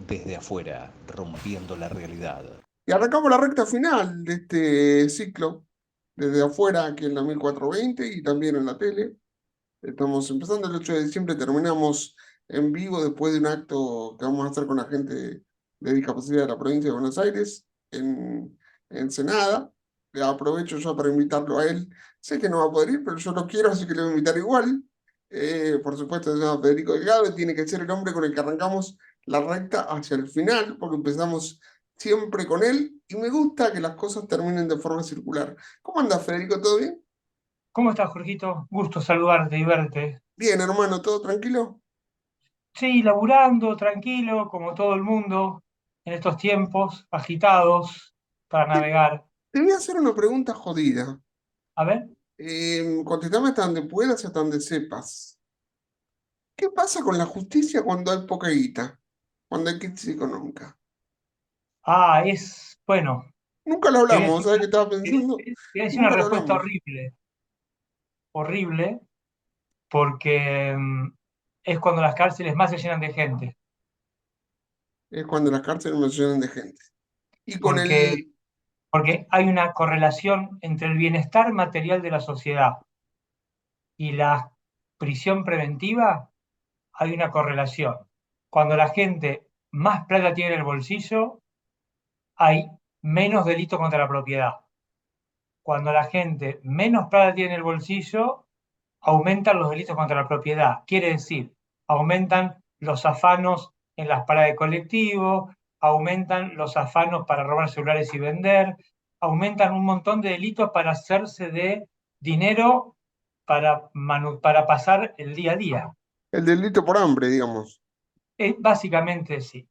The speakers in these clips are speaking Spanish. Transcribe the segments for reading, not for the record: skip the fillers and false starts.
desde afuera, rompiendo la realidad. Y arrancamos la recta final de este ciclo, desde afuera, aquí en la 1420 y también en la tele. Estamos empezando el 8 de diciembre, terminamos en vivo después de un acto que vamos a hacer con la gente de discapacidad de la provincia de Buenos Aires, en Ensenada. Le aprovecho yo para invitarlo a él. Sé que no va a poder ir, pero yo lo quiero, así que le voy a invitar igual. Por supuesto, se llama Federico Delgado y tiene que ser el hombre con el que arrancamos la recta hacia el final, porque empezamos siempre con él y me gusta que las cosas terminen de forma circular. ¿Cómo andas, Federico? ¿Todo bien? ¿Cómo estás, Jorgito? Gusto saludarte y verte. Bien, hermano, ¿todo tranquilo? Sí, laburando, tranquilo, como todo el mundo, en estos tiempos agitados para Te, navegar. te voy a hacer una pregunta jodida. A ver, Contestame hasta donde puedas y hasta donde sepas. ¿Qué pasa con la justicia cuando hay poca guita? Cuando hay crisis económica. bueno, Nunca lo te voy a hablamos, decir ¿sabes qué una, estaba te voy pensando? te voy a decir una Nunca lo respuesta hablamos. horrible, horrible, porque es cuando las cárceles más se llenan de gente, Es cuando las cárceles me llenan de gente. Y con porque, el... porque hay una correlación entre el bienestar material de la sociedad y la prisión preventiva. Hay una correlación. Cuando la gente más plata tiene en el bolsillo, hay menos delito contra la propiedad. Cuando la gente menos plata tiene en el bolsillo, aumentan los delitos contra la propiedad. Quiere decir, aumentan los afanos en las paradas de colectivo, aumentan los afanos para robar celulares y vender, aumentan un montón de delitos para hacerse de dinero para pasar el día a día. El delito por hambre, digamos. Básicamente sí.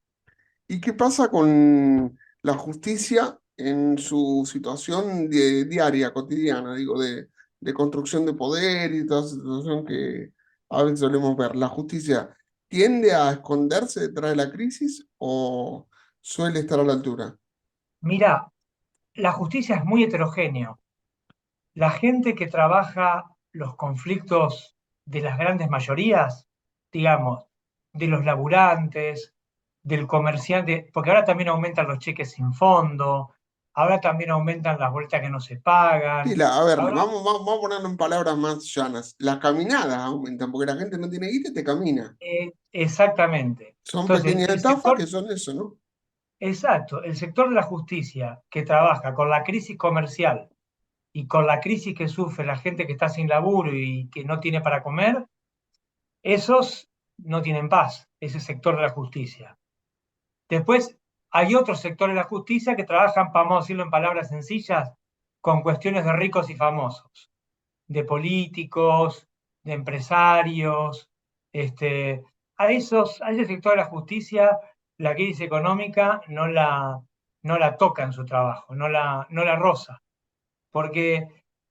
¿Y qué pasa con la justicia en su situación diaria, cotidiana, digo, de construcción de poder y toda esa situación que a veces solemos ver? ¿La justicia tiende a esconderse detrás de la crisis o suele estar a la altura? Mira, la justicia es muy heterogéneo. La gente que trabaja los conflictos de las grandes mayorías, digamos, de los laburantes, del comerciante, porque ahora también aumentan los cheques sin fondo, ahora también aumentan las vueltas que no se Sí, pagan. a ver, Ahora, vamos a ponerlo en palabras más llanas. Las caminadas aumentan porque la gente no tiene guita y te camina. exactamente. Son Entonces, pequeñas el estafas sector, que son eso, ¿no? exacto, el sector de la justicia que trabaja con la crisis comercial y con la crisis que sufre la gente que está sin laburo y que no tiene para comer, esos no tienen paz, ese sector de la justicia. Después hay otros sectores de la justicia que trabajan, vamos a decirlo en palabras sencillas, con cuestiones de ricos y famosos, de políticos, de empresarios. Este, a ese sector de la justicia, la crisis económica no la toca en su trabajo, no la roza, porque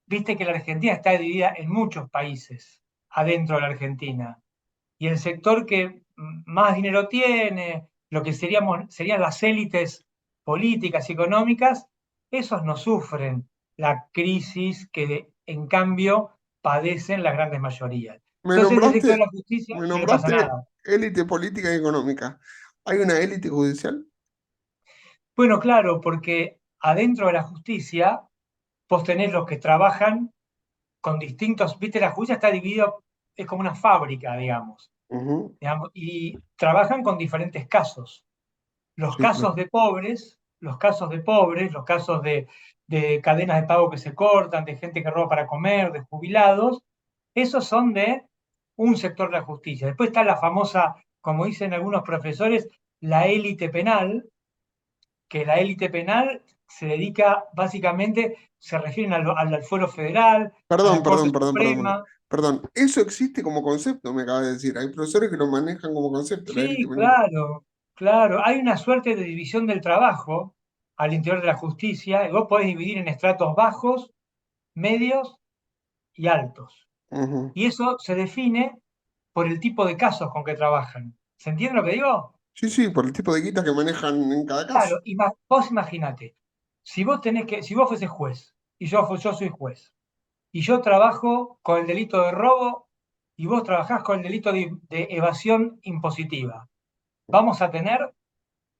viste que la Argentina está dividida en muchos países adentro de la Argentina y el sector que más dinero tiene, lo que serían las élites políticas y económicas, esos no sufren la crisis que en cambio padecen las grandes mayorías. Me Entonces, ese sector de nombraste, la justicia me no le pasa nombraste nada. élite política y económica. ¿Hay una élite judicial? Bueno, claro, porque adentro de la justicia vos tenés los que trabajan con distintos, viste, la justicia está dividida, es como una fábrica, Ujú. y trabajan con diferentes casos. Los Sí, claro. casos de pobres, los casos de pobres, los casos de cadenas de pago que se cortan, de gente que roba para comer, de jubilados, esos son de un sector de la justicia. Después está la famosa, como dicen algunos profesores, la élite penal, que la élite penal se dedica básicamente, se refieren al fuero federal, a Perdón, la Corte perdón, perdón, perdón, perdón. Suprema. Perdón, eso existe como concepto, me acabas de decir. Hay profesores que lo manejan como concepto, la élite Sí, penal. claro, claro. Hay una suerte de división del trabajo al interior de la justicia y vos podés dividir en estratos bajos, medios y altos. Ujú. Y eso se define por el tipo de casos con que trabajan. ¿Se entiende lo que digo? Sí, sí, por el tipo de guita que manejan en cada caso. Claro, vos imaginate, si vos fueses juez y yo soy juez y yo trabajo con el delito de robo y vos trabajás con el delito de evasión impositiva, vamos a tener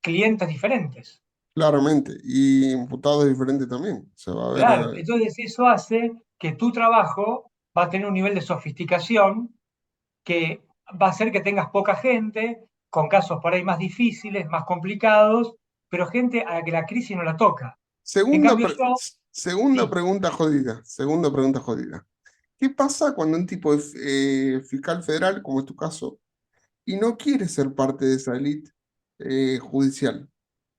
clientes diferentes. Claramente. Y imputados diferentes también. Se va a ver. Claro, entonces eso hace que tu trabajo va a tener un nivel de sofisticación que va a hacer que tengas poca gente, con casos por ahí más difíciles, más complicados, pero gente a la que la crisis no la toca. En Segunda, cambio yo, segunda sí, pregunta jodida. Segunda pregunta jodida. ¿Qué pasa cuando un tipo es fiscal federal, como es tu caso, y no quiere ser parte de esa élite judicial?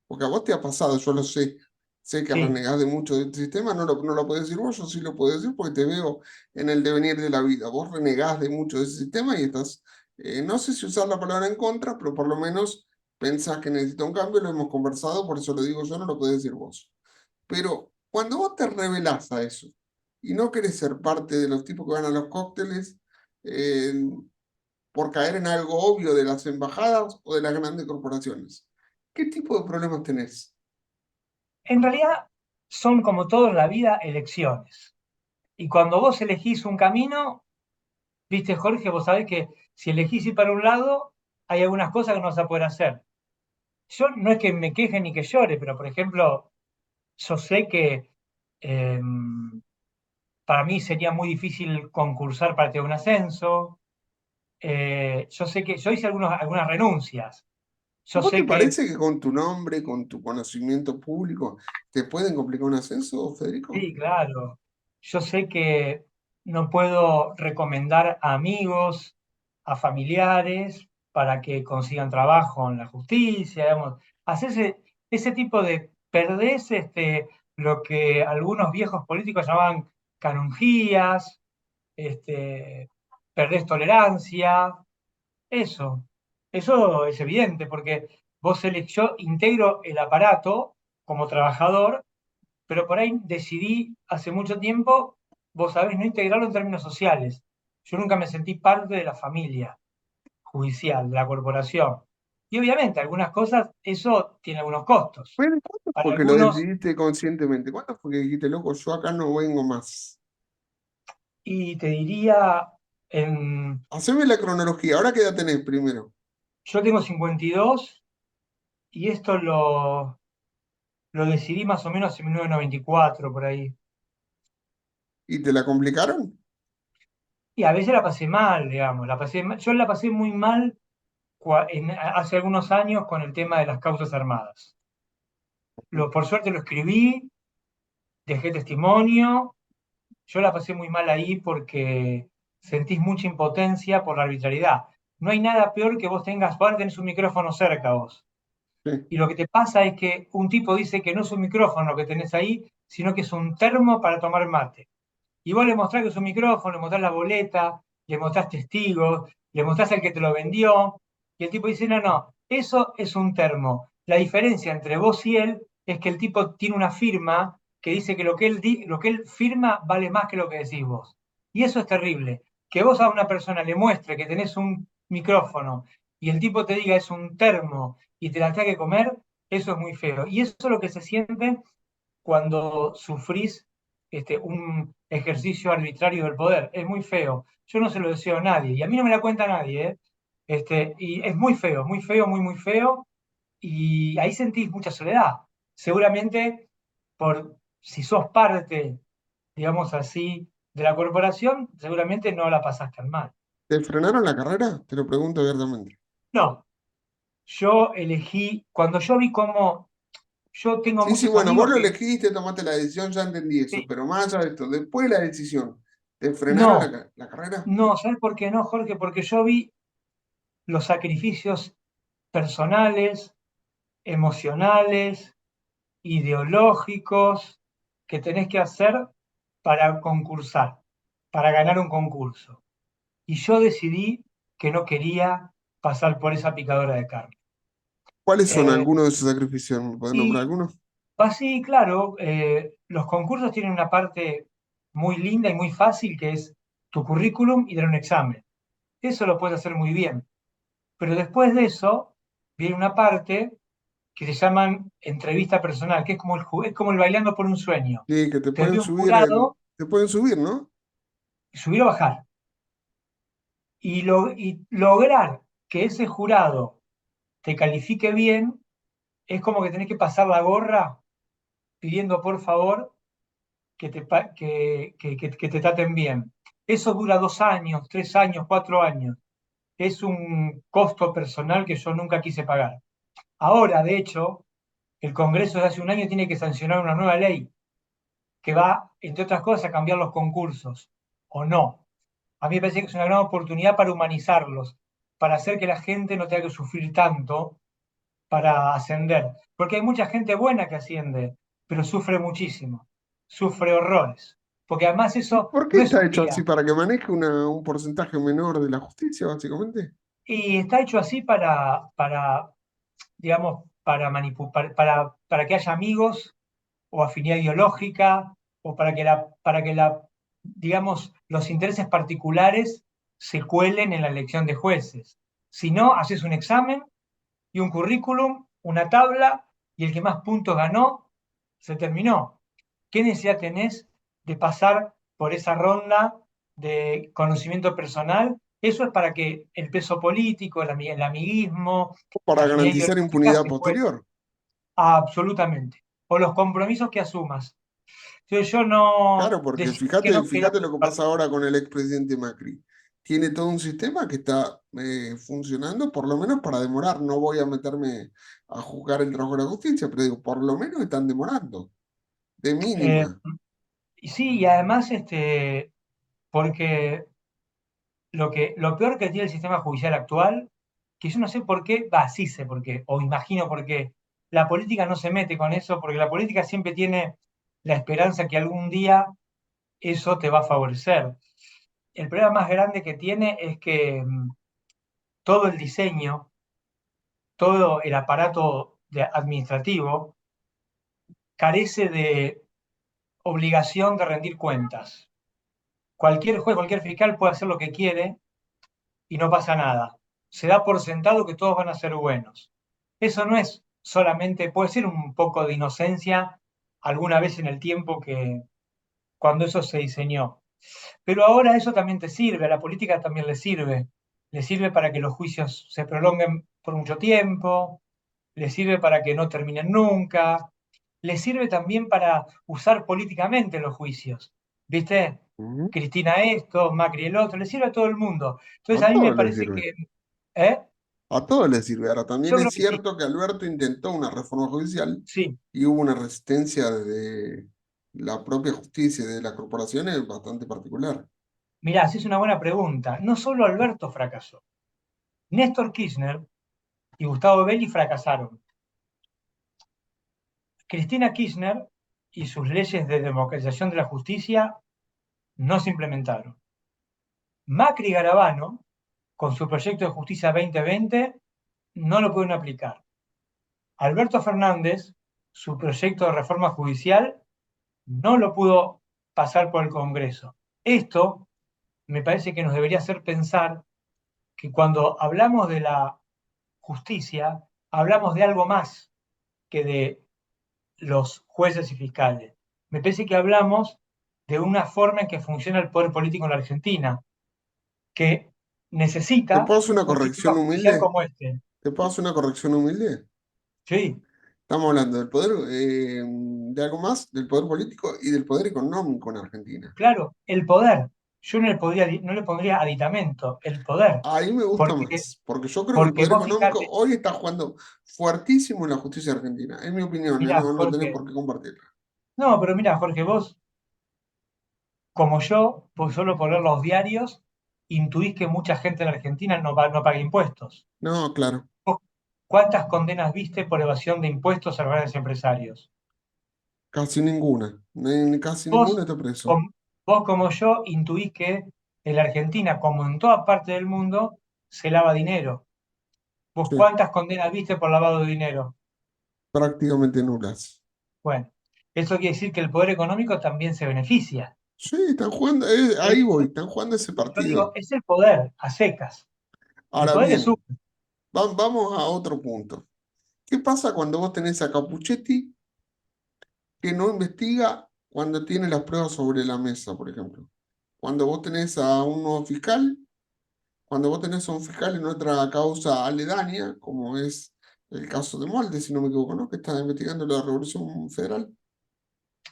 Porque a vos te ha pasado, yo lo sé. Sé que sí. renegás de mucho de este sistema, no lo podés decir vos, yo sí lo puedo decir porque te veo en el devenir de la vida. Vos renegás de mucho de ese sistema y estás, no sé si usar la palabra en contra, pero por lo menos pensás que necesita un cambio, lo hemos conversado, por eso lo digo yo, no lo podés decir vos. Pero cuando vos te revelás a eso y no querés ser parte de los tipos que van a los cócteles, eh, por caer en algo obvio de las embajadas o de las grandes corporaciones, ¿qué tipo de problemas tenés? En realidad son como todo en la vida elecciones. Y cuando vos elegís un camino, viste Jorge, vos sabés que si elegís ir para un lado, hay algunas cosas que no vas a poder hacer. Yo no es que me queje ni que llore, pero por ejemplo, yo sé que eh, para mí sería muy difícil concursar para tener un ascenso. Yo sé que yo hice algunas renuncias. Yo ¿Vos te sé que, parece que con tu nombre, con tu conocimiento público, te pueden complicar un ascenso, Federico? sí, claro, yo sé que no puedo recomendar a amigos, a familiares para que consigan trabajo en la justicia, digamos. Hacerse ese tipo de perdés lo que algunos viejos políticos llamaban canonjías, este, perdés tolerancia. Eso, eso es evidente, porque yo integro el aparato como trabajador, pero por ahí decidí hace mucho tiempo, vos sabés, no integrarlo en términos sociales. Yo nunca me sentí parte de la familia judicial, de la corporación. Y obviamente, algunas cosas, eso tiene algunos costos. Bueno, ¿cuándo Para fue que lo algunos, decidiste conscientemente? ¿Cuándo fue que dijiste, loco, yo acá no vengo más? y te diría, en, Haceme la cronología, ahora qué edad tenés primero. yo tengo 52 y esto lo decidí más o menos en 1994, por ahí. ¿Y te la complicaron? Y a veces la pasé mal, digamos, yo la pasé muy mal hace algunos años con el tema de las causas armadas. Por suerte lo escribí, dejé testimonio, yo la pasé muy mal ahí porque sentís mucha impotencia por la arbitrariedad. No hay nada peor que vos ahora tenés un micrófono cerca vos. Sí. Y lo que te pasa es que un tipo dice que no es un micrófono lo que tenés ahí, sino que es un termo para tomar mate. Y vos le mostrás que es un micrófono, le mostrás la boleta, le mostrás testigos, le mostrás el que te lo vendió, y el tipo dice, no, no, eso es un termo. La diferencia entre vos y él es que el tipo tiene una firma que dice que lo que él firma vale más que lo que decís vos. Y eso es terrible. Que vos a una persona le muestre que tenés un micrófono y el tipo te diga es un termo y te la tenga que comer, eso es muy feo. Y eso es lo que se siente cuando sufrís un ejercicio arbitrario del poder. Es muy feo. Yo no se lo deseo a nadie, y a mí no me la cuenta nadie, ¿eh? Y es muy feo, muy feo, muy, muy feo, y ahí sentís mucha soledad. Seguramente, si sos parte, digamos así, de la corporación, seguramente no la pasás tan mal. ¿Te frenaron la carrera? Te lo pregunto abiertamente. No, yo elegí, cuando yo vi cómo, yo tengo Sí, sí, muchos bueno, vos amigos lo que, elegiste, tomaste la decisión, ya entendí eso, sí, pero más allá de esto, después de la decisión, ¿te frenaron no, la carrera? no, ¿sabes por qué no, Jorge? Porque yo vi los sacrificios personales, emocionales, ideológicos que tenés que hacer para concursar, para ganar un concurso. Y yo decidí que no quería pasar por esa picadora de carne. ¿Cuáles son Eh, algunos de esos sacrificios? ¿Me podés nombrar y algunos? así, claro, los concursos tienen una parte muy linda y muy fácil que es tu currículum y dar un examen. Eso lo puedes hacer muy bien. Pero después de eso viene una parte que se llaman entrevista personal, que es como es como el bailando por un sueño. Sí, que te Te pueden ve un subir jurado te pueden subir, ¿no? y subir o bajar. Y lograr que ese jurado te califique bien es como que tenés que pasar la gorra pidiendo por favor que te traten bien. Eso dura 2 años, 3 años, 4 años. Es un costo personal que yo nunca quise pagar. Ahora, de hecho, el Congreso de hace un año tiene que sancionar una nueva ley que va, entre otras cosas, a cambiar los concursos, o no. A mí me parece que es una gran oportunidad para humanizarlos, para hacer que la gente no tenga que sufrir tanto para ascender. Porque hay mucha gente buena que asciende, pero sufre muchísimo, sufre horrores. Porque además eso ¿Por qué no es está un hecho así? día. ¿Para que maneje un porcentaje menor de la justicia, básicamente? Y está hecho así para digamos, para que haya amigos o afinidad ideológica, o para que digamos, los intereses particulares se cuelen en la elección de jueces. Si no, haces un examen y un currículum, una tabla, y el que más puntos ganó, se terminó. ¿Qué necesidad tenés de pasar por esa ronda de conocimiento personal? Eso es para que el peso político, el amiguismo, la Para afinidad garantizar ideológica impunidad se cuele. posterior. Absolutamente. O los compromisos que asumas. Entonces yo no Claro, porque decía que no quería fíjate lo que pasa participar. ahora con el expresidente Macri. Tiene todo un sistema que está funcionando, por lo menos para demorar. No voy a meterme a juzgar el trabajo de la justicia, pero digo, por lo menos están demorando, de Eh, mínima. y sí, y además, porque lo peor que tiene el sistema judicial actual, que yo no sé por qué, sí sé por qué, o imagino por qué, la política no se mete con eso, porque la política siempre tiene la esperanza que algún día eso te va a favorecer. El problema más grande que tiene es que todo el diseño, todo el aparato administrativo carece de obligación de rendir cuentas. Cualquier juez, cualquier fiscal puede hacer lo que quiere y no pasa nada. Se da por sentado que todos van a ser buenos. Eso no es solamente, puede ser un poco de inocencia alguna vez en el tiempo que cuando eso se diseñó. Pero ahora eso también te sirve, a la política también le sirve. Le sirve para que los juicios se prolonguen por mucho tiempo, le sirve para que no terminen nunca, le sirve también para usar políticamente los juicios. ¿Viste? Ujú. Cristina esto, Macri el otro, le sirve a todo el mundo. A Entonces a mí me todos les parece sirve. que, ¿eh? A todos les sirve. Ahora, también Yo es creo que sí, cierto que Alberto intentó una reforma judicial sí. y hubo una resistencia de la propia justicia y de las corporaciones bastante particular. Mirá, sí es una buena pregunta. No solo Alberto fracasó. Néstor Kirchner y Gustavo Belli fracasaron. Cristina Kirchner y sus leyes de democratización de la justicia no se implementaron. Macri y Garabano, con su proyecto de justicia 2020, no lo pueden aplicar. Alberto Fernández, su proyecto de reforma judicial, no lo pudo pasar por el Congreso. Esto me parece que nos debería hacer pensar que cuando hablamos de la justicia, hablamos de algo más que de los jueces y fiscales. Me parece que hablamos de una forma en que funciona el poder político en la Argentina, que ¿Te necesita puedo hacer una un sistema corrección judicial humilde? como este. ¿Te puedo hacer una corrección humilde? Sí, Estamos hablando del poder, de algo más, del poder político y del poder económico en Argentina. claro, el poder. Yo no le pondría aditamento, el poder. Ahí me gusta Porque, más, porque yo creo que el porque poder vos económico fijate, hoy está jugando fuertísimo en la justicia argentina. Es mi opinión, mirá, no, no tenés Jorge, por qué compartirla. no, pero mirá, Jorge, vos, como yo, pues solo por ver los diarios, intuís que mucha gente en la Argentina no paga impuestos. No, claro, ¿Vos cuántas condenas viste por evasión de impuestos a los grandes empresarios? casi ninguna. Casi ninguno Vos, está preso. com- vos como yo, intuís que en la Argentina, como en toda parte del mundo, se lava dinero. ¿Vos Sí, cuántas condenas viste por lavado de dinero? prácticamente nulas. Bueno, eso quiere decir que el poder económico también se beneficia. Sí, están jugando, ahí Es- voy, están jugando ese yo digo, partido. es el poder, a secas. El Ahora poder es uno. bien, vamos a otro punto. ¿Qué pasa cuando vos tenés a Capuchetti que no investiga cuando tiene las pruebas sobre la mesa, por ejemplo? Cuando vos tenés a un nuevo fiscal, cuando vos tenés a un fiscal en otra causa aledaña, como es el caso de Molde, si no me equivoco, ¿no? Que está investigando la Revolución Federal.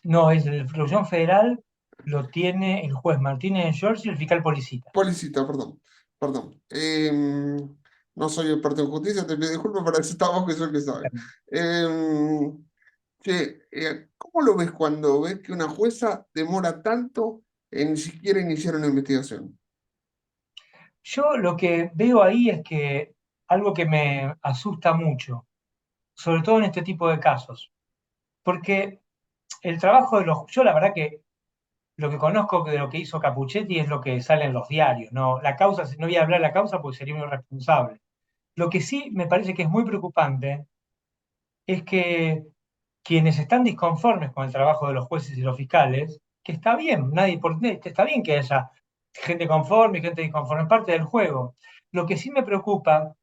No, es la Revolución Federal, lo tiene el juez Martínez George y el fiscal Policita. Policita, perdón. Perdón. No soy experto en justicia, te pido disculpas, para eso estamos, que soy el que sabe. Che, ¿cómo lo ves cuando ves que una jueza demora tanto en ni siquiera iniciar una investigación? Yo lo que veo ahí es que algo que me asusta mucho, sobre todo en este tipo de casos, porque el trabajo de los... Yo la verdad que lo que conozco de lo que hizo Capuchetti es lo que sale en los diarios, ¿no? La causa, no voy a hablar de la causa porque sería muy irresponsable. Lo que sí me parece que es muy preocupante es que quienes están disconformes con el trabajo de los jueces y los fiscales, que está bien, está bien que haya gente conforme y gente disconforme, es parte del juego. Lo que sí me preocupa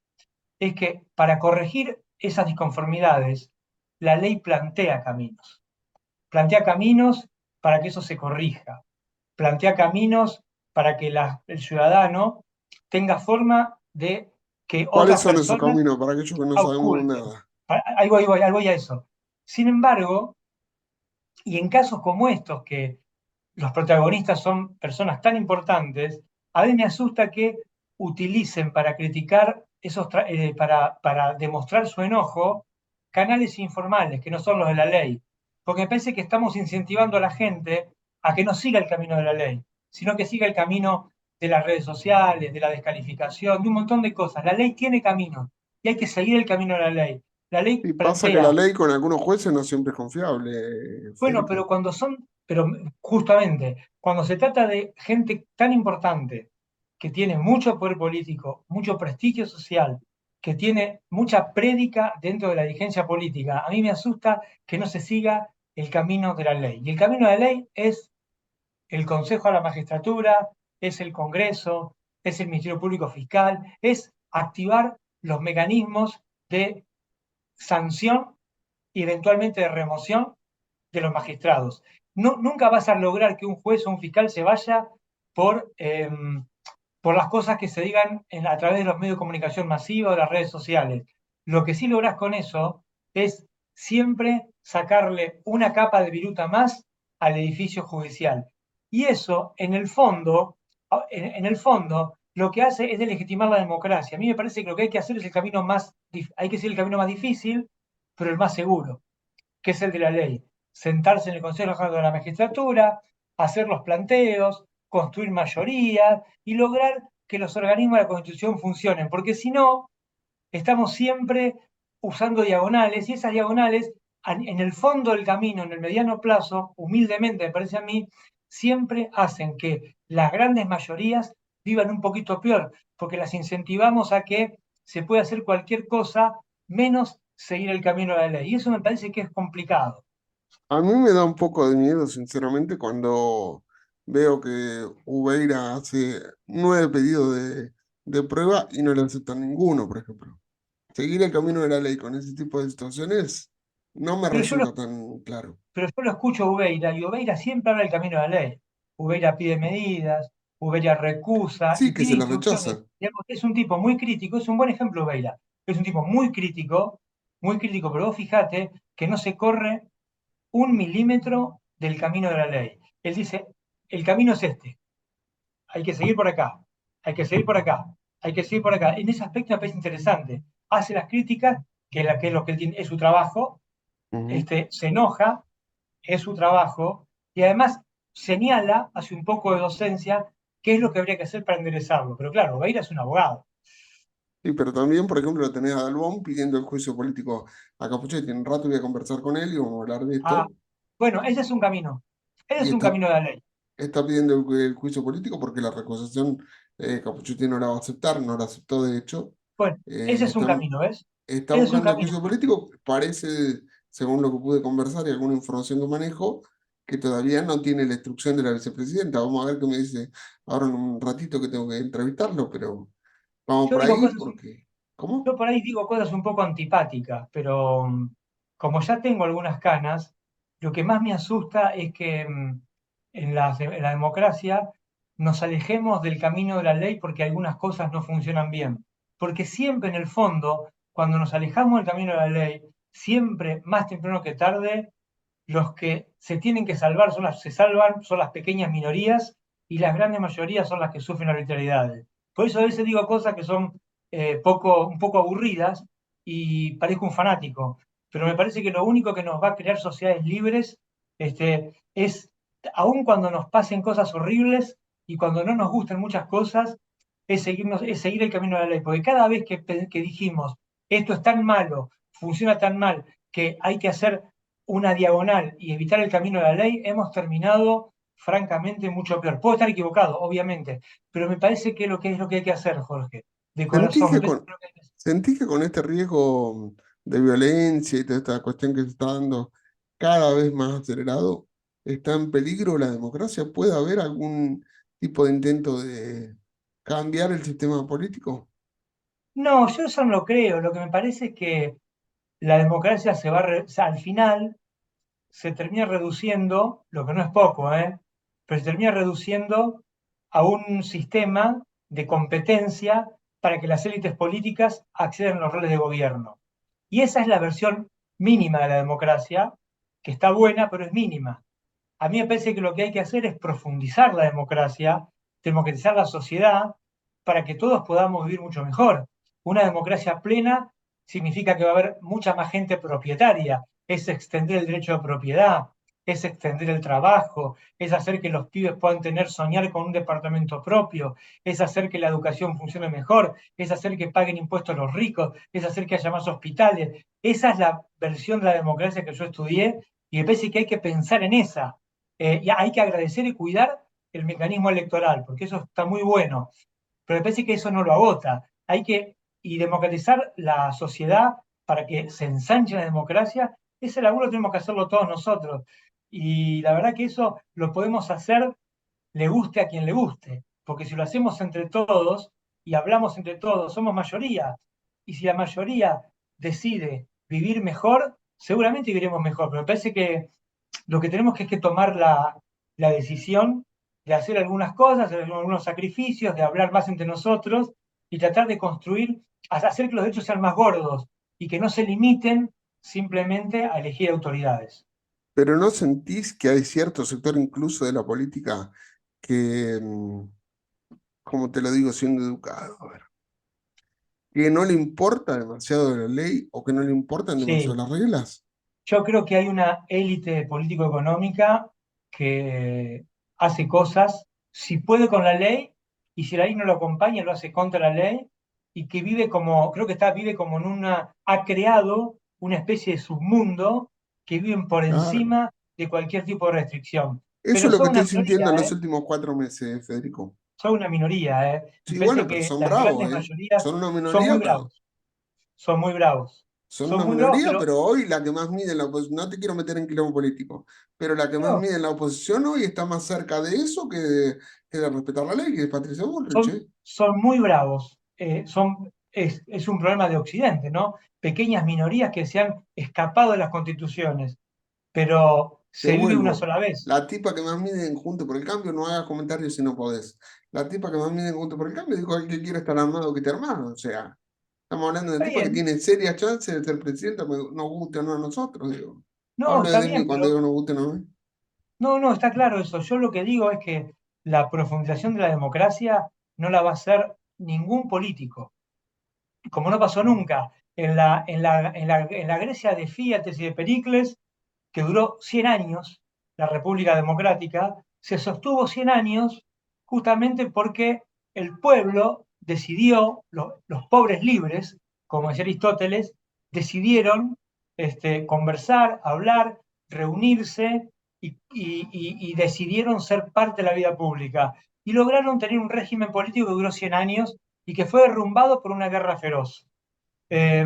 es que para corregir esas disconformidades, la ley plantea caminos para que eso se corrija, plantea caminos para que el ciudadano tenga forma de que ¿Cuáles otras son esos personas caminos para aquellos que no sabemos ausculten. nada? Ahí voy a eso. Sin embargo, y en casos como estos, que los protagonistas son personas tan importantes, a mí me asusta que utilicen para criticar para demostrar su enojo, canales informales que no son los de la ley. Porque me parece que estamos incentivando a la gente a que no siga el camino de la ley, sino que siga el camino de las redes sociales, de la descalificación, de un montón de cosas. La ley tiene camino y hay que seguir el camino de la ley. La ley Y pasa que la plantea. ley con algunos jueces no siempre es confiable, Bueno, Federico. pero justamente, cuando se trata de gente tan importante, que tiene mucho poder político, mucho prestigio social, que tiene mucha prédica dentro de la dirigencia política, a mí me asusta que no se siga el camino de la ley. Y el camino de la ley es el Consejo a la Magistratura, es el Congreso, es el Ministerio Público Fiscal, es activar los mecanismos de sanción y eventualmente de remoción de los magistrados. No, nunca vas a lograr que un juez o un fiscal se vaya por, eh, por las cosas que se digan a través de los medios de comunicación masiva o de las redes sociales. Lo que sí lográs con eso es siempre sacarle una capa de viruta más al edificio judicial. Y eso, en el fondo, lo que hace es delegitimar la democracia. A mí me parece que lo que hay que hacer es hay que seguir el camino más difícil, pero el más seguro, que es el de la ley. Sentarse en el Consejo General de la Magistratura, hacer los planteos, construir mayorías y lograr que los organismos de la Constitución funcionen, porque si no, estamos siempre usando diagonales y esas diagonales, en el fondo del camino, en el mediano plazo, humildemente me parece a mí, siempre hacen que las grandes mayorías vivan un poquito peor, porque las incentivamos a que se pueda hacer cualquier cosa menos seguir el camino de la ley. Y eso me parece que es complicado. A mí me da un poco de miedo, sinceramente, cuando veo que Ubeira hace 9 pedidos de prueba y no le aceptan ninguno, por ejemplo. Seguir el camino de la ley con ese tipo de situaciones no me Pero yo lo resulta tan claro. Pero yo lo escucho a Ubeira y Ubeira siempre habla del camino de la ley. Ubeira pide medidas, Ubeira recusa Sí, y que pide se la instrucciones. rechaza. Digamos, es un tipo muy crítico, es un buen ejemplo Ubeira. Es un tipo muy crítico, pero vos fijate que no se corre un milímetro del camino de la ley. Él dice, el camino es este, hay que seguir por acá, hay que seguir por acá, hay que seguir por acá. En ese aspecto me parece interesante. Hace las críticas, que es lo que él tiene, es su trabajo, Ujú. se enoja, es su trabajo, y además señala, hace un poco de docencia, qué es lo que habría que hacer para enderezarlo. Pero claro, Beira es un abogado. Sí, pero también, por ejemplo, lo tenés a Dalbón pidiendo el juicio político a Capuchetti. En un rato voy a conversar con él y vamos a hablar de Ah, esto. bueno, ese es un camino. Ese Y es un camino de la ley. está pidiendo el juicio político porque la recusación Capuchetti no la va a aceptar, no la aceptó de hecho. Bueno, ese es un Está, camino, ¿ves? está Ese es un buscando el camino. juicio político. Parece, según lo que pude conversar y alguna información que manejo, que todavía no tiene la instrucción de la vicepresidenta. Vamos a ver qué me dice ahora en un ratito que tengo que entrevistarlo, pero vamos Yo por digo ahí cosas, porque... ¿Cómo? yo por ahí digo cosas un poco antipáticas, pero como ya tengo algunas canas, lo que más me asusta es que en la democracia nos alejemos del camino de la ley porque algunas cosas no funcionan bien. Porque siempre en el fondo, cuando nos alejamos del camino de la ley, siempre, más temprano que tarde, los que se tienen que salvar se salvan, son las pequeñas minorías y las grandes mayorías son las que sufren arbitrariedades. Por eso a veces digo cosas que son un poco aburridas y parezco un fanático, pero me parece que lo único que nos va a crear sociedades libres es, aun cuando nos pasen cosas horribles y cuando no nos gusten muchas cosas, es seguir el camino de la ley. Porque cada vez que dijimos, esto es tan malo, funciona tan mal, que hay que hacer una diagonal y evitar el camino de la ley, hemos terminado francamente mucho peor. Puedo estar equivocado, obviamente, pero me parece que es lo que hay que hacer, Jorge, de ¿Sentís corazón. que Me parece con, que es lo que hay que hacer. sentís que con este riesgo de violencia y toda esta cuestión que se está dando cada vez más acelerado, está en peligro la democracia? ¿Puede haber algún tipo de intento de cambiar el sistema político? No, yo eso no lo creo. Lo que me parece es que la democracia o sea, al final se termina reduciendo, lo que no es poco, pero se termina reduciendo a un sistema de competencia para que las élites políticas accedan a los roles de gobierno. Y esa es la versión mínima de la democracia, que está buena, pero es mínima. A mí me parece que lo que hay que hacer es profundizar la democracia, democratizar la sociedad, para que todos podamos vivir mucho mejor. Una democracia plena significa que va a haber mucha más gente propietaria, es extender el derecho de propiedad, es extender el trabajo, es hacer que los pibes puedan soñar con un departamento propio, es hacer que la educación funcione mejor, es hacer que paguen impuestos los ricos, es hacer que haya más hospitales. Esa es la versión de la democracia que yo estudié y me parece que hay que pensar en esa. Y hay que agradecer y cuidar el mecanismo electoral, porque eso está muy bueno, pero me parece que eso no lo agota. Hay que democratizar la sociedad para que se ensanche la democracia. Ese laburo tenemos que hacerlo todos nosotros. Y la verdad que eso lo podemos hacer, le guste a quien le guste, porque si lo hacemos entre todos y hablamos entre todos, somos mayoría. Y si la mayoría decide vivir mejor, seguramente viviremos mejor. Pero me parece que lo que tenemos que es que tomar la decisión de hacer algunas cosas, de hacer algunos sacrificios, de hablar más entre nosotros y tratar de construir, hacer que los derechos sean más gordos y que no se limiten simplemente a elegir autoridades. ¿Pero no sentís que hay cierto sector incluso de la política que, como te lo digo siendo educado, a ver, que no le importa demasiado la ley o que no le importan demasiado Sí, las reglas? yo creo que hay una élite político-económica que hace cosas, si puede con la ley, y si la ley no lo acompaña, lo hace contra la ley, y que vive como, creo que vive como ha creado una especie de submundo que viven por Claro. encima de cualquier tipo de restricción. Eso Pero es lo que son estoy una sintiendo en minoría, los últimos 4 meses, Federico. son una minoría, Me Sí, parece bueno, pero que son las grandes bravos, ¿eh? mayorías Son una son muy minoría, pero bravos, son muy bravos, son una son muy bravos, minoría, pero pero hoy la que más mide en la oposición, no te quiero meter en quilombo político, pero la que más no, mide en la oposición hoy está más cerca de eso que de respetar la ley, que es Patricia Bullrich, son, ¿eh? son muy bravos. Es un problema de Occidente, ¿no? Pequeñas minorías que se han escapado de las constituciones, pero Te se vive una vuelvo. sola vez. La tipa que más mide en Juntos por el Cambio, no hagas comentarios si no podés. La tipa que más mide en Juntos por el Cambio dijo: el que quiera estar armado que esté armado. O sea, estamos hablando de Está tipa que bien, tiene serias chances de ser presidenta, nos guste o no a nosotros, digo. no, Hablo está de mí bien, cuando pero digo nos guste o no. no, no, está claro eso. Yo lo que digo es que la profundización de la democracia no la va a hacer ningún político, como no pasó nunca. En la Grecia de Fíates y de Pericles, que duró 100 años, la República Democrática, se sostuvo 100 años justamente porque el pueblo decidió, los pobres libres, como decía Aristóteles, decidieron conversar, hablar, reunirse y decidieron ser parte de la vida pública. Y lograron tener un régimen político que duró 100 años y que fue derrumbado por una guerra feroz. Eh,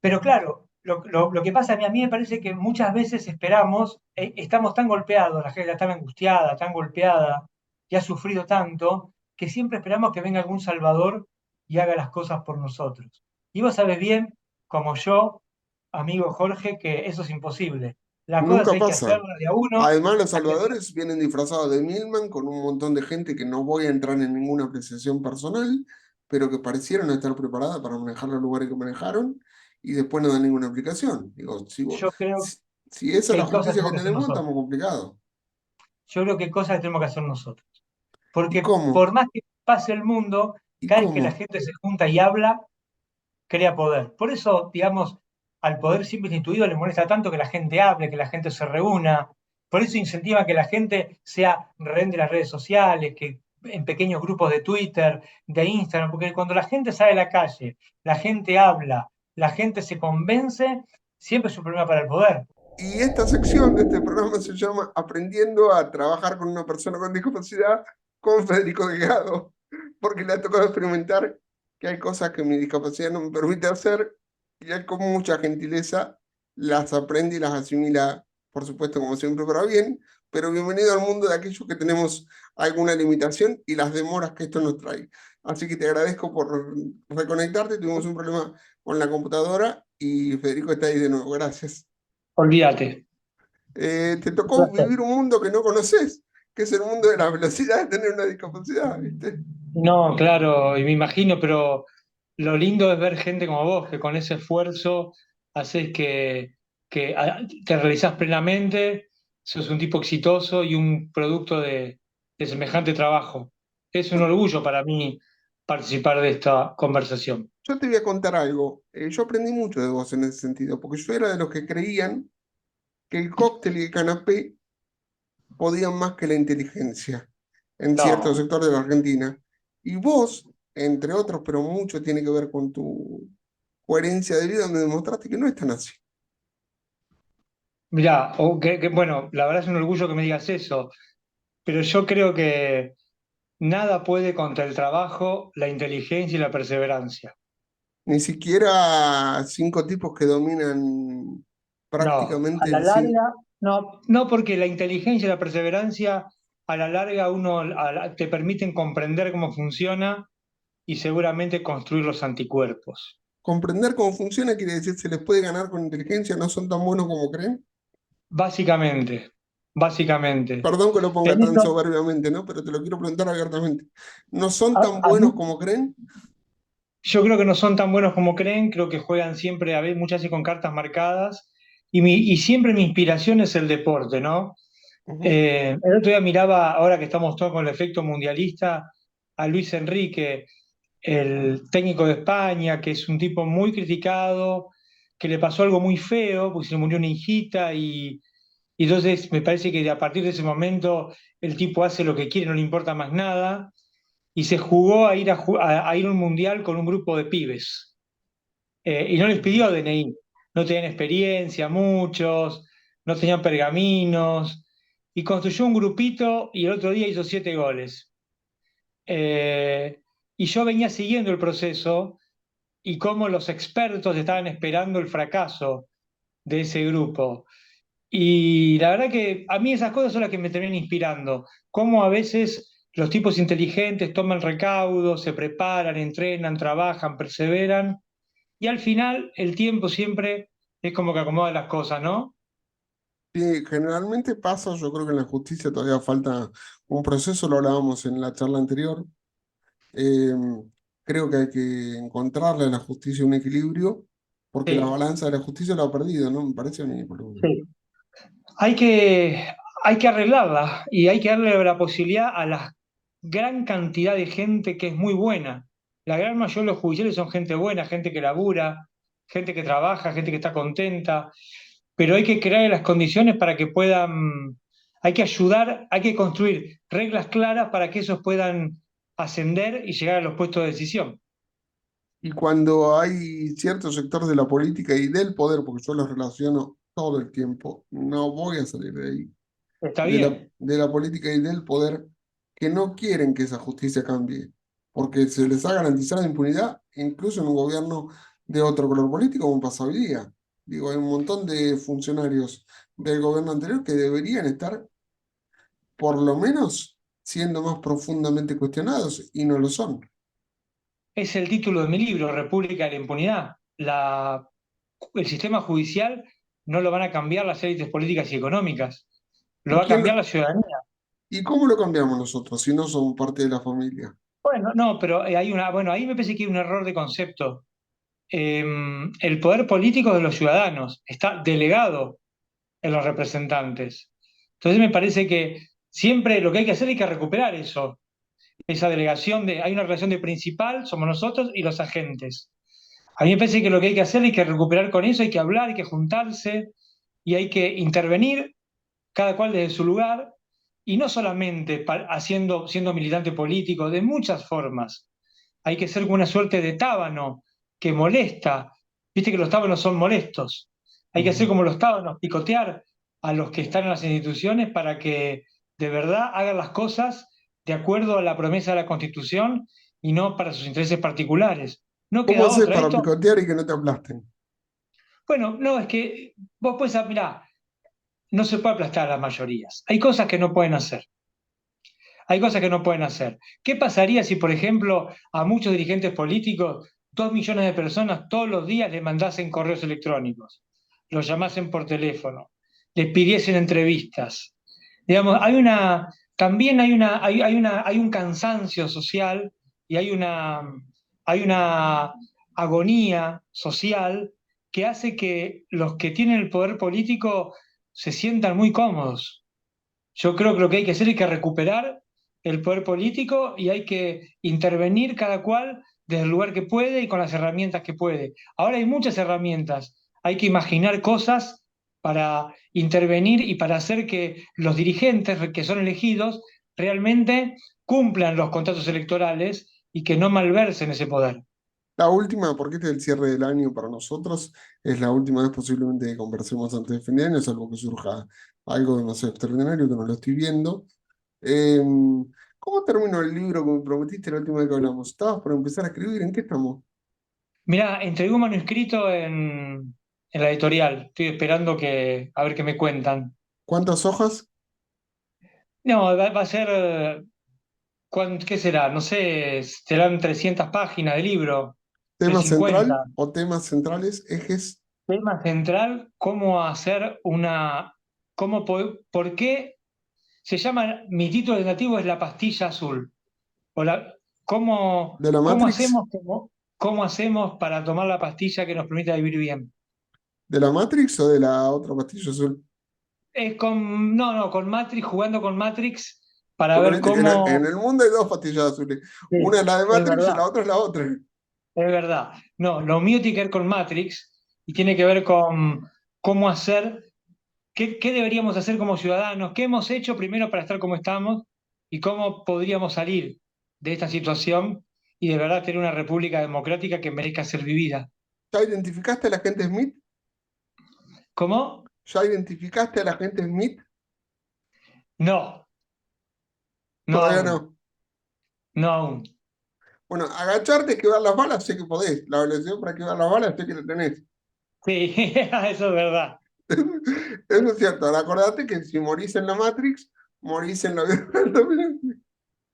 pero claro, lo que pasa a mí me parece que muchas veces esperamos, estamos tan golpeados, la gente está tan angustiada, tan golpeada, y ha sufrido tanto, que siempre esperamos que venga algún salvador y haga las cosas por nosotros. Y vos sabés bien, como yo, amigo Jorge, que eso es imposible. Las cosas Nunca hay que pasa. hacerlas de a uno, Además, los hay que salvadores vienen disfrazados de Milman con un montón de gente que no voy a entrar en ninguna apreciación personal, pero que parecieron estar preparadas para manejar los lugares que manejaron y después no dan ninguna aplicación. Digo, Yo creo si esa que es la hay cosas que justicia que tenemos que hacer tenemos, nosotros. estamos complicados. Yo creo que hay cosas que tenemos que hacer nosotros. ¿Y Porque cómo? por más que pase el mundo, ¿Y cada vez que la cómo? gente se junta y habla, crea poder. Por eso, digamos, al poder siempre instituido le molesta tanto que la gente hable, que la gente se reúna. Por eso incentiva que la gente sea rehén de las redes sociales, que en pequeños grupos de Twitter, de Instagram, porque cuando la gente sale a la calle, la gente habla, la gente se convence, siempre es un problema para el poder. Y esta sección de este programa se llama Aprendiendo a trabajar con una persona con discapacidad con Federico Delgado, porque le ha tocado experimentar que hay cosas que mi discapacidad no me permite hacer y él con mucha gentileza las aprende y las asimila, por supuesto, como siempre, para bien, pero bienvenido al mundo de aquellos que tenemos alguna limitación y las demoras que esto nos trae. Así que te agradezco por reconectarte, tuvimos un problema con la computadora y Federico está ahí de nuevo, gracias. Olvídate. Te tocó vivir un mundo que no conoces, que es el mundo de la velocidad de tener una discapacidad, ¿viste? No, claro, y me imagino, pero lo lindo es ver gente como vos, que con ese esfuerzo haces que te realizás plenamente, sos un tipo exitoso y un producto de semejante trabajo. Es un orgullo para mí participar de esta conversación. Yo te voy a contar algo. Yo aprendí mucho de vos en ese sentido, porque yo era de los que creían que el cóctel y el canapé podían más que la inteligencia en cierto No, sector de la Argentina. Y vos, entre otros, pero mucho tiene que ver con tu coherencia de vida, donde demostraste que no es tan así. mirá, bueno, la verdad es un orgullo que me digas eso, pero yo creo que nada puede contra el trabajo, la inteligencia y la perseverancia. Ni siquiera 5 tipos que dominan No, a prácticamente la el cien. larga, no, no porque la inteligencia y la perseverancia a la larga te permiten comprender cómo funciona y seguramente construir los anticuerpos. Comprender cómo funciona quiere decir se les puede ganar con inteligencia, no son tan buenos como creen. Básicamente, básicamente. Perdón que lo ponga En tan eso, soberbiamente, ¿no? Pero te lo quiero preguntar abiertamente. ¿No son a, tan a buenos mí, como creen? yo creo que no son tan buenos como creen, creo que juegan siempre, a veces muchas veces con cartas marcadas, y siempre mi inspiración es el deporte, ¿no? Ujú. El otro día miraba, ahora que estamos todos con el efecto mundialista, a Luis Enrique, el técnico de España, que es un tipo muy criticado, que le pasó algo muy feo, porque se le murió una hijita, y entonces me parece que a partir de ese momento el tipo hace lo que quiere, no le importa más nada, y se jugó a ir a ir a un mundial con un grupo de pibes. Y no les pidió DNI, no tenían experiencia muchos, no tenían pergaminos, y construyó un grupito y el otro día hizo 7 goles. Eh, y yo venía siguiendo el proceso y cómo los expertos estaban esperando el fracaso de ese grupo. Y la verdad que a mí esas cosas son las que me terminan inspirando. Cómo a veces los tipos inteligentes toman recaudos, se preparan, entrenan, trabajan, perseveran, y al final el tiempo siempre es como que acomoda las cosas, ¿no? Sí, generalmente pasa, yo creo que en la justicia todavía falta un proceso, lo hablábamos en la charla anterior. Eh, Creo que hay que encontrarle a la justicia un equilibrio, porque la Sí, balanza de la justicia lo ha perdido, ¿no? Me parece a mí, por lo menos. sí. Hay que, hay que arreglarla y hay que darle la posibilidad a la gran cantidad de gente que es muy buena. La gran mayoría de los judiciales son gente buena, gente que labura, gente que trabaja, gente que está contenta, pero hay que crear las condiciones para que puedan, hay que ayudar, hay que construir reglas claras para que esos puedan ascender y llegar a los puestos de decisión. Y cuando hay ciertos sectores de la política y del poder, porque yo los relaciono todo el tiempo, no voy a salir de ahí, Está bien. de la política y del poder, que no quieren que esa justicia cambie, porque se les ha garantizado impunidad, incluso en un gobierno de otro color político, como pasa hoy día. Digo, hay un montón de funcionarios del gobierno anterior que deberían estar, por lo menos, siendo más profundamente cuestionados y no lo son. Es el título de mi libro, República de la Impunidad. El sistema judicial no lo van a cambiar las élites políticas y económicas, lo ¿Y va a quién, cambiar la ciudadanía. y cómo lo cambiamos nosotros si no somos parte de la familia? Bueno, no, pero bueno, ahí me parece que hay un error de concepto. El poder político de los ciudadanos está delegado en los representantes. Entonces me parece que siempre lo que hay que hacer hay que recuperar eso, esa delegación hay una relación de principal, somos nosotros y los agentes. A mí me parece que lo que hay que hacer hay que recuperar con eso, hay que hablar, hay que juntarse y hay que intervenir cada cual desde su lugar y no solamente siendo militante político, de muchas formas. Hay que ser como una suerte de tábano que molesta. Viste que los tábanos son molestos. Hay que hacer Ujú. como los tábanos, picotear a los que están en las instituciones para que de verdad hagan las cosas de acuerdo a la promesa de la Constitución y no para sus intereses particulares. No ¿Cómo queda haces otra. para Esto, picotear y que no te aplasten? bueno, no, es que vos puedes, mirá, no se puede aplastar a las mayorías. Hay cosas que no pueden hacer. Hay cosas que no pueden hacer. ¿Qué pasaría si, por ejemplo, a muchos dirigentes políticos, 2 millones de personas todos los días les mandasen correos electrónicos, los llamasen por teléfono, les pidiesen entrevistas? Digamos, también hay un cansancio social y hay una agonía social que hace que los que tienen el poder político se sientan muy cómodos. Yo creo que lo que hay que hacer es que recuperar el poder político y hay que intervenir cada cual desde el lugar que puede y con las herramientas que puede. Ahora hay muchas herramientas, hay que imaginar cosas para intervenir y para hacer que los dirigentes que son elegidos realmente cumplan los contratos electorales y que no malversen ese poder. La última, porque este es el cierre del año para nosotros, es la última vez posiblemente que conversemos antes de fin de año, salvo que surja algo demasiado extraordinario que no lo estoy viendo. ¿Cómo terminó el libro que me prometiste la última vez que hablamos? ¿Estabas por empezar a escribir? ¿En qué estamos? Mirá, entregué un manuscrito en la editorial, estoy esperando a ver qué me cuentan. ¿Cuántas hojas? No, va a ser, ¿qué será? No sé, serán 300 páginas de libro, ¿Tema 350. central o temas centrales, ejes? Tema central, cómo hacer ¿por qué se llama, mi título tentativo es La pastilla azul? O ¿cómo, ¿De la cómo Matrix? hacemos, cómo hacemos para tomar la pastilla que nos permita vivir bien? ¿De la Matrix o de la otra pastilla azul? No, con Matrix, jugando con Matrix para Porque ver viste que en cómo. el mundo hay dos pastillas azules. Sí, Una es la de es Matrix y verdad. la otra es la otra. Es verdad. No, lo mío tiene que ver con Matrix y tiene que ver con cómo hacer, qué deberíamos hacer como ciudadanos, qué hemos hecho primero para estar como estamos y cómo podríamos salir de esta situación y de verdad tener una república democrática que merezca ser vivida. ¿Ya identificaste a la agente Smith? ¿Cómo? ¿Ya identificaste a la agente Smith? No, no Todavía aún, no. no aún. Bueno, agacharte, esquivar las balas, sé que podés. La velocidad para esquivar las balas, sé que la tenés. Sí, eso es verdad. Eso es cierto. Ahora acordate que si morís en la Matrix, morís en la vida real también.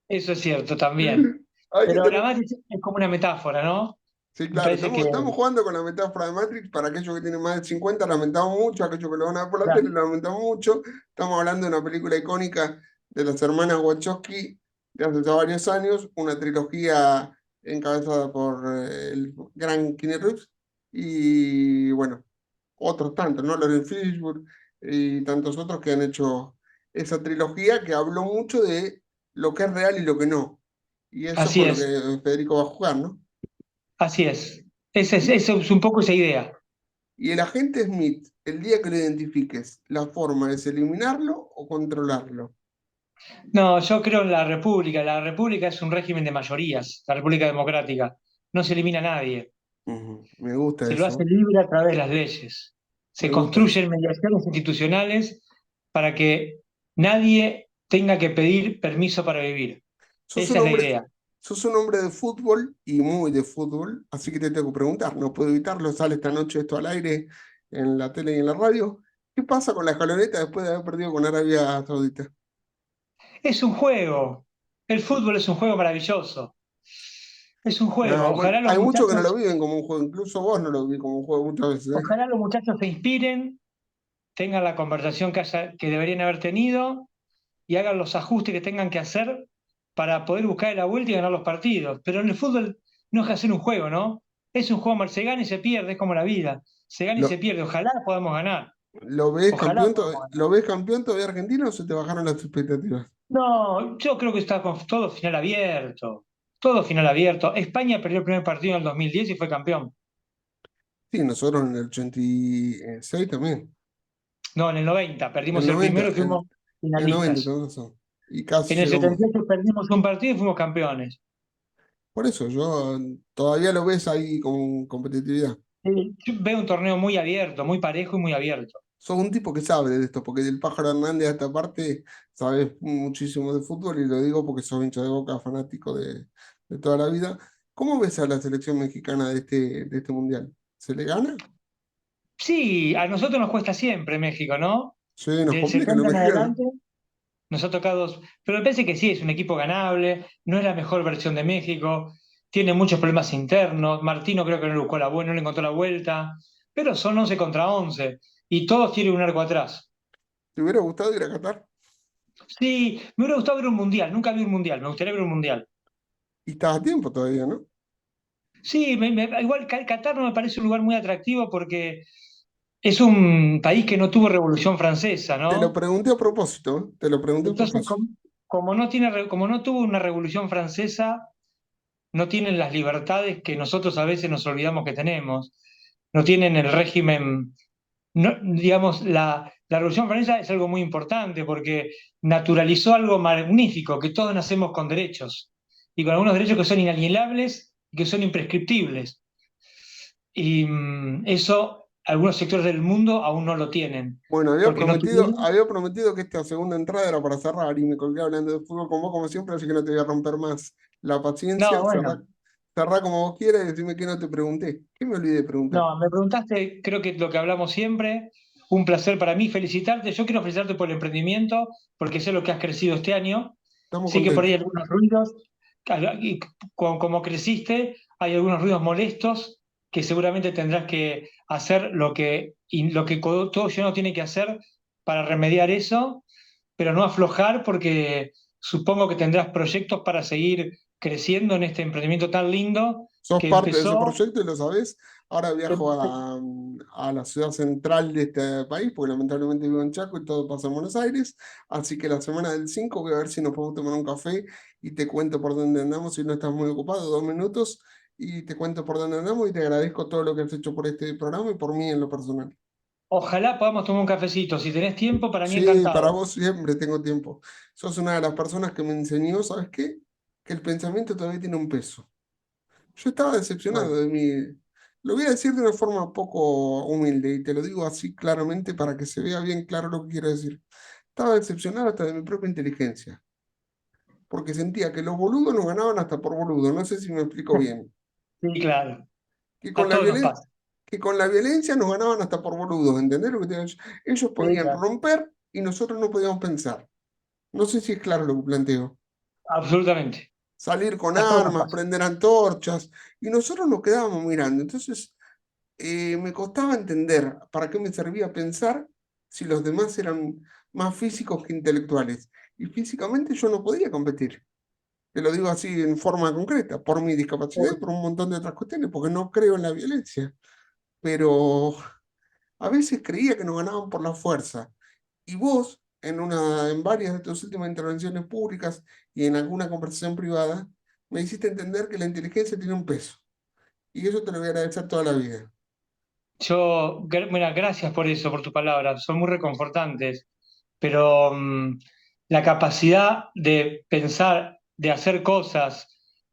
Eso es cierto también. Hay que Pero la tener... Matrix es como una metáfora, ¿no? Sí, Me claro, parece que. estamos jugando con la metáfora de Matrix. Para aquellos que tienen más de 50, lamentamos mucho. Aquellos que lo van a ver por la Claro. tele, lamentamos mucho. Estamos hablando de una película icónica de las hermanas Wachowski de hace ya varios años. Una trilogía encabezada por el gran Keanu Reeves. Y bueno, otros tantos, ¿no? Lawrence Fishburne y tantos otros que han hecho esa trilogía que habló mucho de lo que es real y lo que no. Y eso es Así con lo es, que Federico va a jugar, ¿no? así es. Esa es un poco esa idea. Y el agente Smith, el día que lo identifiques, ¿la forma es eliminarlo o controlarlo? No, yo creo en la República. La República es un régimen de mayorías, la República Democrática. No se elimina a nadie. Ujú, me gusta Se lo hace eso, libre a través de las leyes. Se me gusta eso. construyen mediaciones institucionales para que nadie tenga que pedir permiso para vivir. Sos un Esa es la hombre, idea. sos un hombre de fútbol y muy de fútbol, así que te tengo que preguntar, no puedo evitarlo, sale esta noche esto al aire en la tele y en la radio. ¿Qué pasa con la escaloneta después de haber perdido con Arabia Saudita? Es un juego. El fútbol es un juego maravilloso. Es un juego. No, bueno, hay muchos que no lo viven como un juego, incluso vos no lo vi como un juego muchas veces, ¿eh? ojalá los muchachos se inspiren, tengan la conversación que deberían haber tenido y hagan los ajustes que tengan que hacer para poder buscar la vuelta y ganar los partidos. Pero en el fútbol no es que hacer un juego, ¿no? Es un juego, se gana y se pierde, es como la vida. Se gana y se ¿Lo, pierde. Ojalá podamos ganar. lo ves Ojalá campeón, podamos ganar. lo ves campeón todavía Argentina o se te bajaron las expectativas? No, yo creo que está con todo final abierto. Todo final abierto. España perdió el primer partido en el 2010 y fue campeón. Sí, nosotros en el 86 también. No, en el 90 El perdimos el 90 primero y fuimos el 90 finalistas. tenés razón. Y casi En el llegamos. 78 perdimos un partido y fuimos campeones. Por eso, yo todavía lo ves ahí con competitividad. Sí, yo veo un torneo muy abierto, muy parejo y muy abierto. Sos un tipo que sabe de esto, porque del Pájaro Hernández a esta parte sabes muchísimo de fútbol y lo digo porque sos hincha de Boca, fanático de toda la vida. ¿Cómo ves a la selección mexicana de este mundial? ¿Se le gana? Sí, a nosotros nos cuesta siempre México, ¿no? Sí, nos Del complican los 70 en mexicanos. adelante nos ha tocado, pero me parece que sí, es un equipo ganable, no es la mejor versión de México, tiene muchos problemas internos, Martino creo que no le buscó la vuelta, no le encontró la vuelta, pero son 11 contra 11 y todos tienen un arco atrás. ¿Te hubiera gustado ir a Qatar? Sí, me hubiera gustado ver un mundial, nunca vi un mundial, me gustaría ver un mundial. Y estás a tiempo todavía, ¿no? Sí, igual Qatar no me parece un lugar muy atractivo porque es un país que no tuvo revolución francesa, Te lo ¿no? pregunté a propósito, ¿eh? Te lo pregunté a Entonces, propósito. como no tiene, como no tuvo una revolución francesa, no tienen las libertades que nosotros a veces nos olvidamos que tenemos. No tienen el régimen, digamos, la Revolución Francesa es algo muy importante porque naturalizó algo magnífico, que todos nacemos con derechos y con algunos derechos que son inalienables y que son imprescriptibles. Y eso algunos sectores del mundo aún no lo tienen, Bueno, porque no tuvieron. había prometido que esta segunda entrada era para cerrar y me colgué hablando de fútbol con vos como siempre, así que no te voy a romper más la No, paciencia. bueno, Cerrá como vos quieras y decime que no te pregunté. ¿Qué me olvidé de preguntar? no, me preguntaste, creo que lo que hablamos siempre, un placer para mí felicitarte. Yo quiero felicitarte por el emprendimiento, porque sé lo que has crecido este año. Estamos Sé que por ahí contentos. hay algunos ruidos, y como creciste, hay algunos ruidos molestos que seguramente tendrás que hacer lo que todo ciudadano tiene que hacer para remediar eso, pero no aflojar porque supongo que tendrás proyectos para seguir creciendo en este emprendimiento tan lindo Sos que parte de ese empezó. proyecto y lo sabés. Ahora viajo a la ciudad central de este país, porque lamentablemente vivo en Chaco y todo pasa en Buenos Aires. Así que la semana del 5 voy a ver si nos podemos tomar un café y te cuento por dónde andamos. Si no estás muy ocupado, 2 minutos, y te cuento por dónde andamos y te agradezco todo lo que has hecho por este programa y por mí en lo personal. Ojalá podamos tomar un cafecito. Si tenés tiempo, para mí Sí, para encantado. vos siempre tengo tiempo. Sos una de las personas que me enseñó, ¿sabes qué? Que el pensamiento todavía tiene un peso. Yo estaba Bueno, decepcionado de mí. Lo voy a decir de una forma poco humilde y te lo digo así claramente para que se vea bien claro lo que quiero decir. Estaba decepcionado hasta de mi propia inteligencia, porque sentía que los boludos nos ganaban hasta por boludo. No sé si me explico bien. sí, claro. Que con A la todos nos violencia, pasa. que con la violencia nos ganaban hasta por boludos. ¿Entendés lo que te digo? Ellos Sí, podían claro. romper y nosotros no podíamos pensar. No sé si es claro lo que planteo. Absolutamente. Salir con A todos nos armas, pasa. prender antorchas, y nosotros nos quedábamos mirando. Entonces, me costaba entender para qué me servía pensar si los demás eran más físicos que intelectuales. Y físicamente yo no podía competir. Te lo digo así en forma concreta, por mi discapacidad y por un montón de otras cuestiones, porque no creo en la violencia. Pero a veces creía que nos ganaban por la fuerza. Y vos, en varias de tus últimas intervenciones públicas y en alguna conversación privada, me hiciste entender que la inteligencia tiene un peso. Y eso te lo voy a agradecer toda la vida. Mira, gracias por eso, por tus palabras. Son muy reconfortantes. Pero la capacidad de pensar, de hacer cosas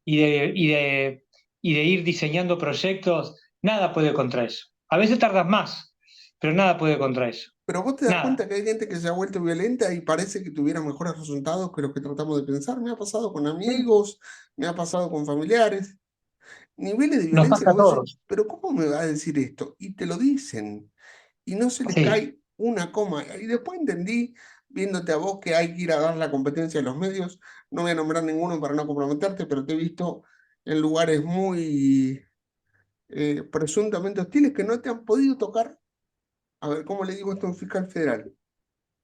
y de ir diseñando proyectos, nada puede contra eso. A veces tardas más, pero nada puede contra eso. Pero vos te das Nada. cuenta que hay gente que se ha vuelto violenta y parece que tuviera mejores resultados que los que tratamos de pensar. Me ha pasado con Sí, amigos, me ha pasado con familiares. Niveles de nos violencia pasa que a vos decís, todos. pero ¿cómo me va a decir esto? Y te lo dicen y no se les Sí. cae una coma. Y después entendí, viéndote a vos, que hay que ir a dar la competencia a los medios. No voy a nombrar ninguno para no comprometerte, pero te he visto en lugares muy presuntamente hostiles que no te han podido tocar. A ver, ¿cómo le digo esto a un fiscal federal?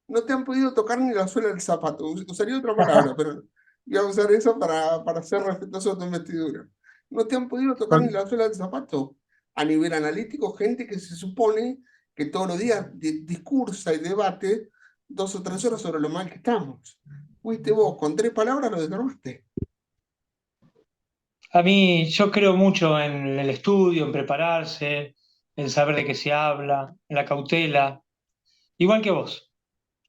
No te han podido tocar ni la suela del zapato. Usaría otra palabra, pero y a usar eso para ser respetuoso de tu investidura. No te han podido tocar ni la suela del zapato. A nivel analítico, gente que se supone que todos los días discursa y debate 2 o 3 horas sobre lo mal que estamos. Fuiste vos, con 3 palabras lo desarmaste. A mí, yo creo mucho en el estudio, en prepararse, en saber de qué se habla, en la cautela, igual que vos.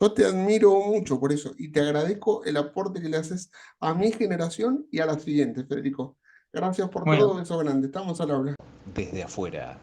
Yo te admiro mucho por eso y te agradezco el aporte que le haces a mi generación y a la siguiente, Federico. Gracias por Bueno. todo, beso grande. Estamos al habla. Desde afuera.